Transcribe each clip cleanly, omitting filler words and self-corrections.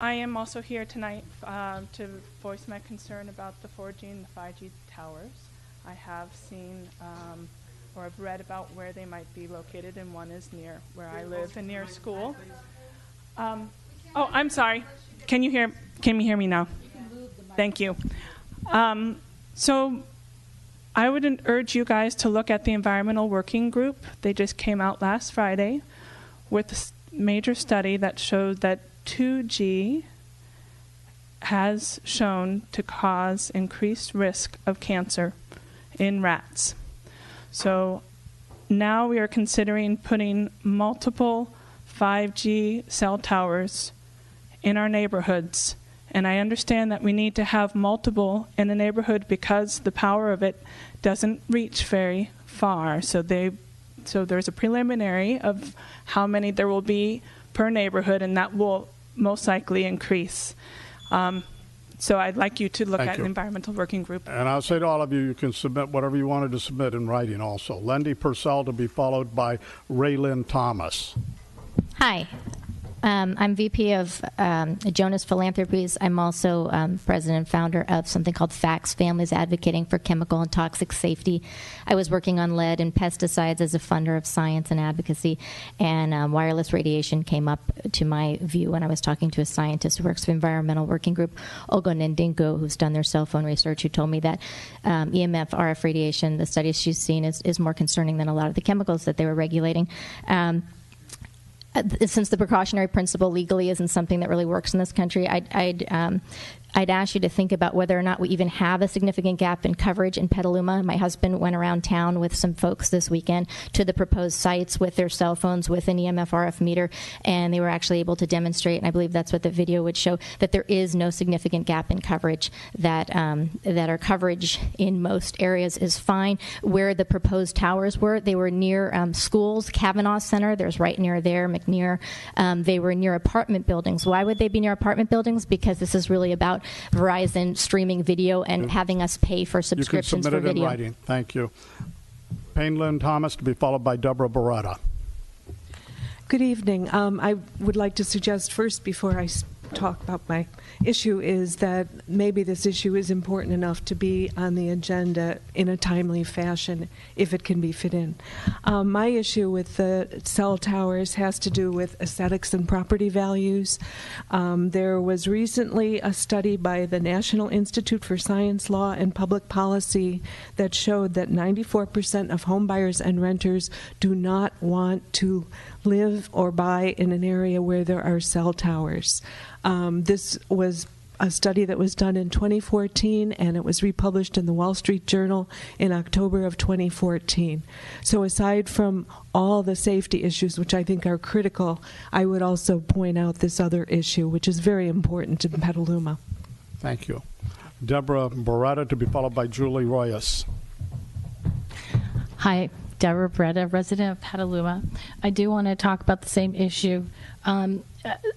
I am also here tonight to voice my concern about the 4G and the 5G towers. I have seen or I've read about where they might be located, and one is near where I live and near school. Oh, I'm sorry. Can you hear me now? Thank you. So I would urge you guys to look at the Environmental Working Group. They just came out last Friday with a major study that showed that 2G has shown to cause increased risk of cancer in rats. So now we are considering putting multiple 5G cell towers in our neighborhoods. And I understand that we need to have multiple in a neighborhood because the power of it doesn't reach very far. So there's a preliminary of how many there will be per neighborhood, and that will most likely increase. So I'd like you to look at an environmental working group. And I'll say to all of you, you can submit whatever you wanted to submit in writing also. Lendy Purcell to be followed by Raylyn Thomas. Hi. I'm VP of Jonas Philanthropies. I'm also president and founder of something called FACTS, Families Advocating for Chemical and Toxic Safety. I was working on lead and pesticides as a funder of science and advocacy, and wireless radiation came up to my view when I was talking to a scientist who works for Environmental Working Group, Olga Nendinko, who's done their cell phone research, who told me that EMF, RF radiation, the studies she's seen, is more concerning than a lot of the chemicals that they were regulating. Since the precautionary principle legally isn't something that really works in this country, I'd ask you to think about whether or not we even have a significant gap in coverage in Petaluma. My husband went around town with some folks this weekend to the proposed sites with their cell phones with an EMF RF meter, and they were actually able to demonstrate, and I believe that's what the video would show, that there is no significant gap in coverage, that our coverage in most areas is fine. Where the proposed towers were, they were near schools, Kavanaugh Center, there's right near there, McNear. They were near apartment buildings. Why would they be near apartment buildings? Because this is really about Verizon streaming video and having us pay for subscriptions for video. You can submit it in writing. Thank you. Painlyn Thomas to be followed by Deborah Beretta. Good evening. I would like to suggest first, before I talk about my issue, is that maybe this issue is important enough to be on the agenda in a timely fashion if it can be fit in. My issue with the cell towers has to do with aesthetics and property values. There was recently a study by the National Institute for Science, Law, and Public Policy that showed that 94% of home buyers and renters do not want to live or buy in an area where there are cell towers. This was a study that was done in 2014, and it was republished in the Wall Street Journal in October of 2014. So aside from all the safety issues, which I think are critical, I would also point out this other issue, which is very important in Petaluma. Thank you. Deborah Beretta to be followed by Julie Royas. Hi, Deborah Beretta, resident of Petaluma. I do want to talk about the same issue.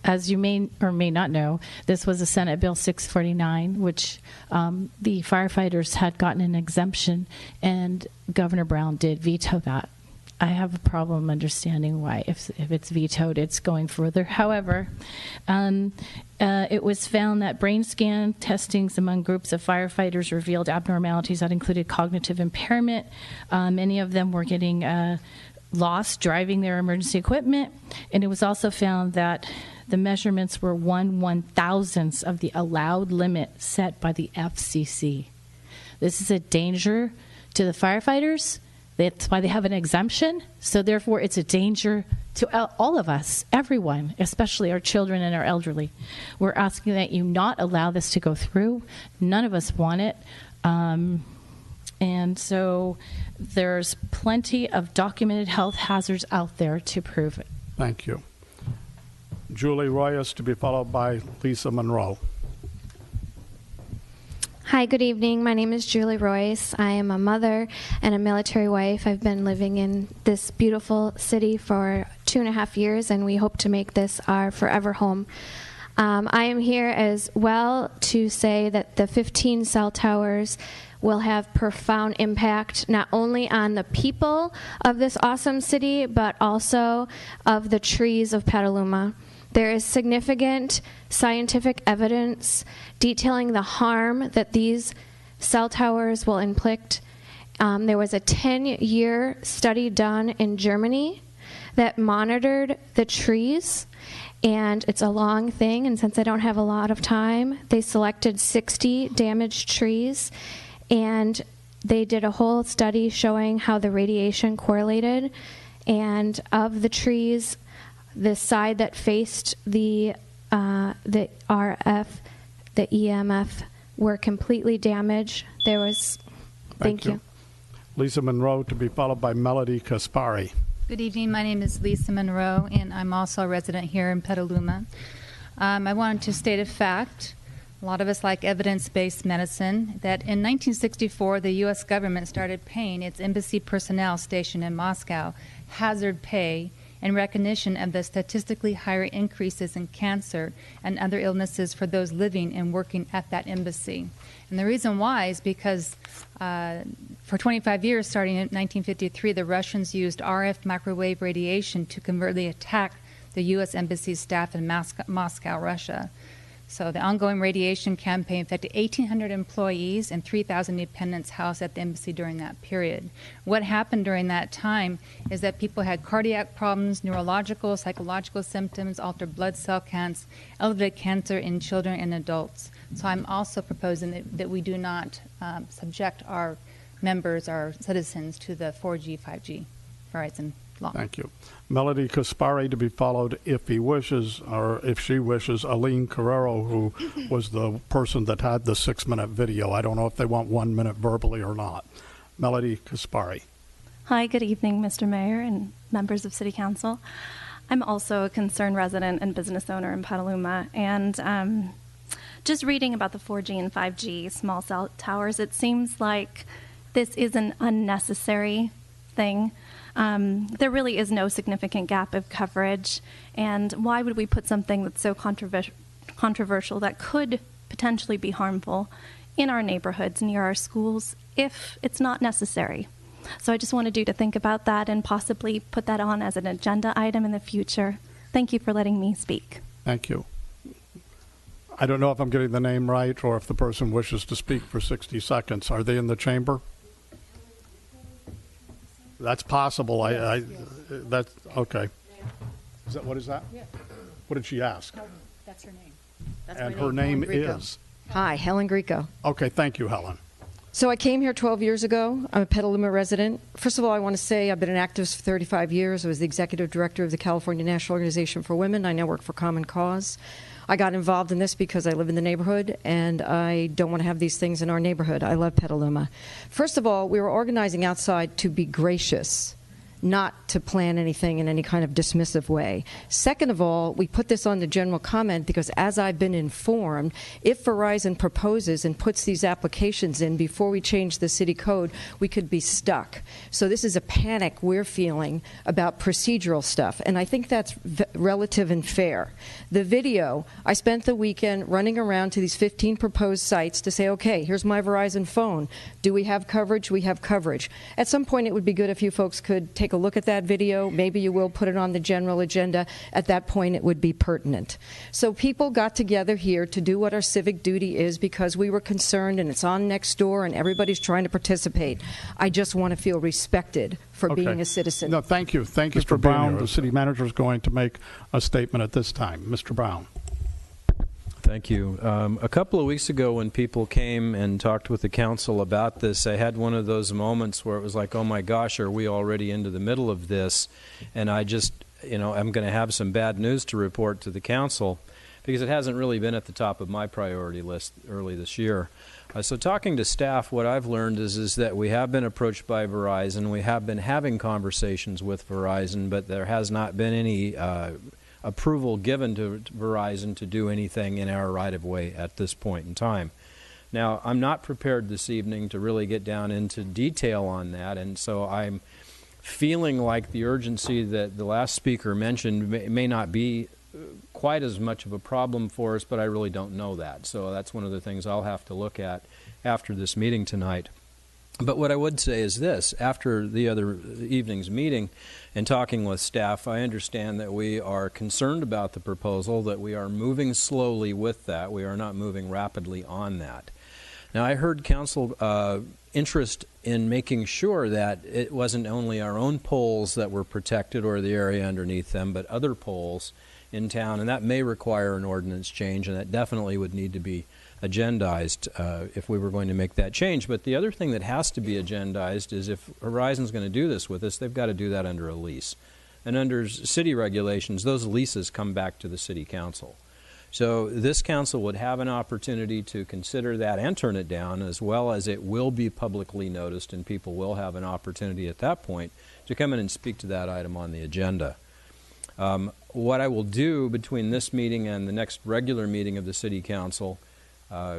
As you may or may not know, this was a Senate Bill 649, which the firefighters had gotten an exemption, and Governor Brown did veto that. I have a problem understanding why, if it's vetoed, it's going further. However, it was found that brain scan testings among groups of firefighters revealed abnormalities that included cognitive impairment. Many of them were getting lost driving their emergency equipment, and it was also found that the measurements were 1/1000th of the allowed limit set by the FCC. This is a danger to the firefighters. That's why they have an exemption. So therefore, it's a danger to all of us, everyone, especially our children and our elderly. We're asking that you not allow this to go through. None of us want it. And so there's plenty of documented health hazards out there to prove it. Thank you. Julie Royas to be followed by Lisa Monroe. Hi, good evening. My name is Julie Royce. I am a mother and a military wife. I've been living in this beautiful city for 2.5 years, and we hope to make this our forever home. I am here as well to say that the 15 cell towers will have profound impact not only on the people of this awesome city, but also of the trees of Petaluma. There is significant scientific evidence detailing the harm that these cell towers will inflict. There was a 10-year study done in Germany that monitored the trees, and it's a long thing, and since I don't have a lot of time, they selected 60 damaged trees, and they did a whole study showing how the radiation correlated, and of the trees, the side that faced the RF, the EMF, were completely damaged. There was... Thank you. Lisa Monroe, to be followed by Melody Kaspari. Good evening. My name is Lisa Monroe, and I'm also a resident here in Petaluma. I wanted to state a fact. A lot of us like evidence-based medicine, that in 1964, the U.S. government started paying its embassy personnel stationed in Moscow hazard pay in recognition of the statistically higher increases in cancer and other illnesses for those living and working at that embassy. And the reason why is because for 25 years, starting in 1953, the Russians used RF microwave radiation to covertly attack the U.S. Embassy staff in Moscow, Russia. So the ongoing radiation campaign affected 1,800 employees and 3,000 dependents housed at the embassy during that period. What happened during that time is that people had cardiac problems, neurological, psychological symptoms, altered blood cell counts, elevated cancer in children and adults. So I'm also proposing that we do not subject our members, our citizens, to the 4G, 5G Verizon law. Thank you. Melody Kaspari, to be followed, if he wishes, or if she wishes, Aline Carrero, who was the person that had the 6-minute video. I don't know if they want 1 minute verbally or not. Melody Kaspari. Hi, good evening, Mr. Mayor and members of City Council. I'm also a concerned resident and business owner in Petaluma, and just reading about the 4G and 5G small cell towers, it seems like this is an unnecessary thing. There really is no significant gap of coverage, and why would we put something that's so controversial that could potentially be harmful in our neighborhoods, near our schools, if it's not necessary? So I just wanted you to think about that and possibly put that on as an agenda item in the future. Thank you for letting me speak. Thank you. I don't know if I'm getting the name right or if the person wishes to speak for 60 seconds. Are they in the chamber? That's possible. That's okay. What is that? Yeah. What did she ask? That's her name. And her name is? Hi, Helen Greco. Okay, thank you, Helen. So I came here 12 years ago. I'm a Petaluma resident. First of all, I want to say I've been an activist for 35 years. I was the executive director of the California National Organization for Women. I now work for Common Cause. I got involved in this because I live in the neighborhood, and I don't want to have these things in our neighborhood. I love Petaluma. First of all, we were organizing outside to be gracious, not to plan anything in any kind of dismissive way. Second of all, we put this on the general comment because, as I've been informed, if Verizon proposes and puts these applications in before we change the city code, we could be stuck. So this is a panic we're feeling about procedural stuff, and I think that's relative and fair. The video, I spent the weekend running around to these 15 proposed sites to say, okay, here's my Verizon phone. Do we have coverage? We have coverage. At some point, it would be good if you folks could take a look at that video. Maybe you will put it on the general agenda. At that point, it would be pertinent. So people got together here to do what our civic duty is because we were concerned, and it's on next door, and everybody's trying to participate. I just want to feel respected for being a citizen. No, thank you. Thank you, Mr. Brown. The city manager is going to make a statement at this time. Mr. Brown. Thank you. A couple of weeks ago when people came and talked with the council about this, I had one of those moments where it was like, oh my gosh, are we already into the middle of this? And I just, I'm going to have some bad news to report to the council because it hasn't really been at the top of my priority list early this year. So talking to staff, what I've learned is that we have been approached by Verizon. We have been having conversations with Verizon, but there has not been any approval given to Verizon to do anything in our right-of-way at this point in time. Now, I'm not prepared this evening to really get down into detail on that, and so I'm feeling like the urgency that the last speaker mentioned may not be quite as much of a problem for us, but I really don't know that. So that's one of the things I'll have to look at after this meeting tonight. But what I would say is this: after the other evening's meeting and talking with staff, I understand that we are concerned about the proposal, that we are moving slowly with that. We are not moving rapidly on that. Now, I heard council interest in making sure that it wasn't only our own poles that were protected or the area underneath them, but other poles in town, and that may require an ordinance change, and that definitely would need to be agendized if we were going to make that change. But the other thing that has to be agendized is if Horizon's going to do this with us, they've got to do that under a lease. And under city regulations, those leases come back to the city council. So this council would have an opportunity to consider that and turn it down, as well as it will be publicly noticed, and people will have an opportunity at that point to come in and speak to that item on the agenda. What I will do between this meeting and the next regular meeting of the city council,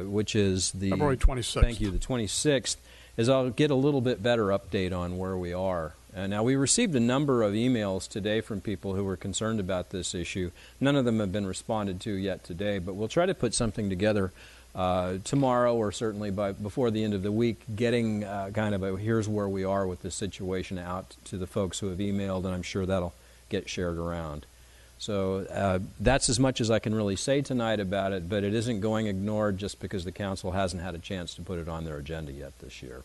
which is the February 26th. Thank you, the 26th, is I'll get a little bit better update on where we are. Now, we received a number of emails today from people who were concerned about this issue. None of them have been responded to yet today, but we'll try to put something together tomorrow, or certainly before the end of the week, getting kind of a here's where we are with this situation out to the folks who have emailed, and I'm sure that'll get shared around. So that's as much as I can really say tonight about it, but it isn't going ignored just because the council hasn't had a chance to put it on their agenda yet this year.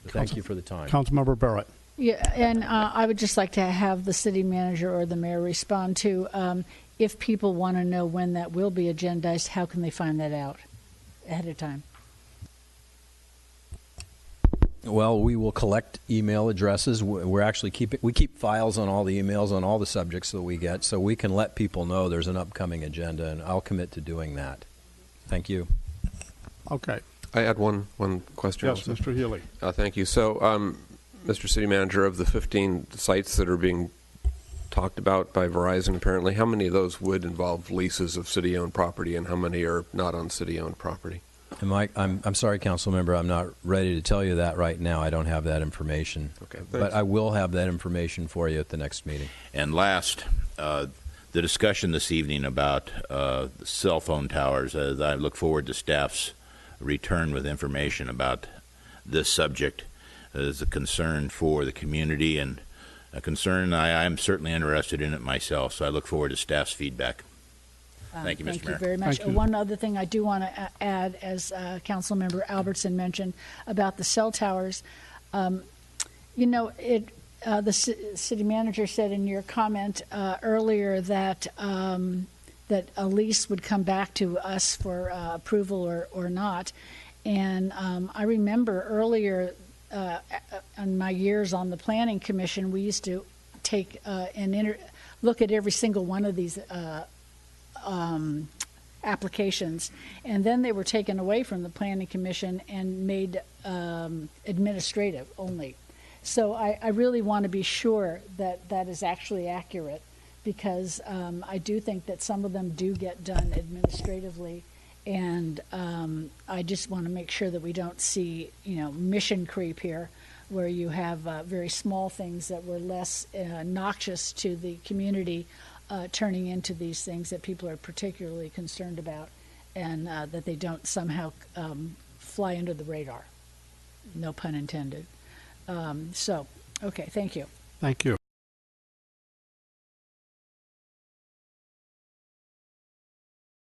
So thank you for the time. Councilmember Barrett. Yeah, and I would just like to have the city manager or the mayor respond to if people want to know when that will be agendized, how can they find that out ahead of time? Well, we will collect email addresses. We're actually we keep files on all the emails on all the subjects that we get, so we can let people know there's an upcoming agenda, and I'll commit to doing that. Thank you. Okay. I had one question. Yes, Mr. Healy. Thank you. So, Mr. City Manager, of the 15 sites that are being talked about by Verizon, apparently, how many of those would involve leases of city-owned property, and how many are not on city-owned property? I'm sorry, Council Member, I'm not ready to tell you that right now. I don't have that information. Okay, thanks. But I will have that information for you at the next meeting. And last, the discussion this evening about the cell phone towers, as I look forward to staff's return with information about this subject, is a concern for the community, and a concern I'm certainly interested in it myself, so I look forward to staff's feedback. Thank you, Mr. Mayor. Thank you very much. One other thing I do want to add, as Councilmember Albertson mentioned about the cell towers, the city manager said in your comment earlier that that a lease would come back to us for approval or not, and I remember earlier in my years on the Planning Commission, we used to take look at every single one of these applications, and then they were taken away from the Planning Commission and made administrative only. So I really want to be sure that that is actually accurate, because I do think that some of them do get done administratively, and I just want to make sure that we don't see, mission creep here, where you have very small things that were less noxious to the community turning into these things that people are particularly concerned about, and that they don't somehow fly under the radar. No pun intended. Okay, thank you. Thank you.